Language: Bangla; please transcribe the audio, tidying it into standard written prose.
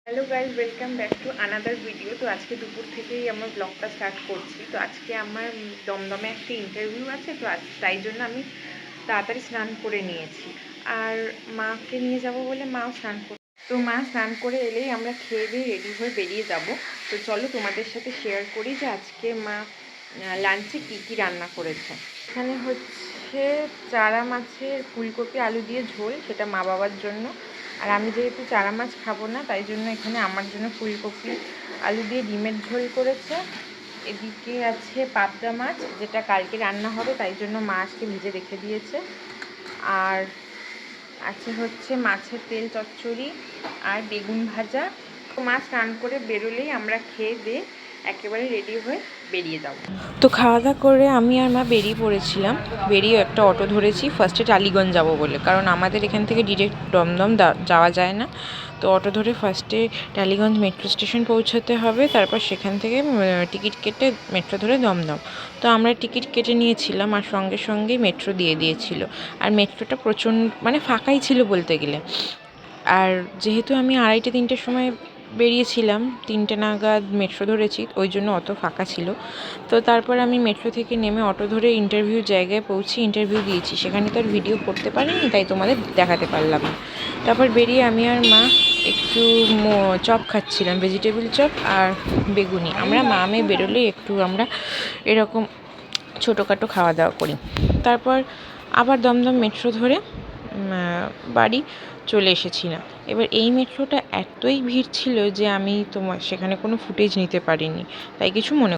Hello guys, welcome back to another video. তো আজকে দুপুর থেকেই আমার ব্লগটা স্টার্ট করছি। তো আজকে আমার দমদমে একটা ইন্টারভিউ আছে, তো তাই জন্য আমি তাড়াতাড়ি স্নান করে নিয়েছি। আর মাকে নিয়ে যাব বলে মাও স্নান করে, তো মা স্নান করে এলেই আমরা খেয়ে দিয়ে রেডি হয়ে বেরিয়ে যাব। তো চলো তোমাদের সাথে শেয়ার করি যে আজকে মা লাঞ্চে কী কী রান্না করেছে। এখানে হচ্ছে চারা মাছের ফুলকপি আলু দিয়ে ঝোল, সেটা মা বাবার জন্য। আর আমি যেহেতু চারা মাছ খাবো না, তাই জন্য এখানে আমার জন্য ফুলকপি আলু দিয়ে ডিমের ঝোল করেছে। এদিকে আছে পাবদা মাছ, যেটা কালকে রান্না হবে, তাই জন্য মা আজকে ভেজে রেখে দিয়েছে। আর আছে হচ্ছে মাছের তেল চচ্চড়ি আর বেগুন ভাজা। তো মা স্নান করে বেরোলেই আমরা খেয়ে দিয়ে একেবারে রেডি হয়ে বেরিয়ে যাব। তো খাওয়া দাওয়া করে আমি আর মা বেরিয়ে পড়েছিলাম। বেরিয়ে একটা অটো ধরেছি ফার্স্টে টালিগঞ্জ যাব বলে, কারণ আমাদের এখান থেকে ডিরেক্ট দমদম যাওয়া যায় না। তো অটো ধরে ফার্স্টে টালিগঞ্জ মেট্রো স্টেশন পৌঁছাতে হবে, তারপর সেখান থেকে টিকিট কেটে মেট্রো ধরে দমদম। তো আমরা টিকিট কেটে নিয়েছিলাম, আর সঙ্গে সঙ্গেই মেট্রো দিয়ে দিয়েছিল। আর মেট্রোটা প্রচণ্ড মানে ফাঁকাই ছিল বলতে গেলে। আর যেহেতু আমি 2:30-3টের সময় বেরিয়েছিলাম, 3টে নাগাদ মেট্রো ধরেছি, ওই জন্য অত ফাঁকা ছিল। তো তারপর আমি মেট্রো থেকে নেমে অটো ধরে ইন্টারভিউ জায়গায় পৌঁছে ইন্টারভিউ দিয়েছি। সেখানে তো আর ভিডিও করতে পারিনি, তাই তোমাদের দেখাতে পারলাম না। তারপর বেরিয়ে আমি আর মা একটু চপ খাচ্ছিলাম, ভেজিটেবল চপ আর বেগুনি। আমরা মা মেয়ে বেরোলে একটু আমরা এরকম ছোটোখাটো খাওয়া দাওয়া করি। তারপর আবার দমদম মেট্রো ধরে বাড়ি চলে এসেছিলাম। এবার এই মেট্রোটা এতই ভিড় ছিল যে আমি সেখানে কোনো ফুটেজ নিতে পারিনি, তাই কিছু মনে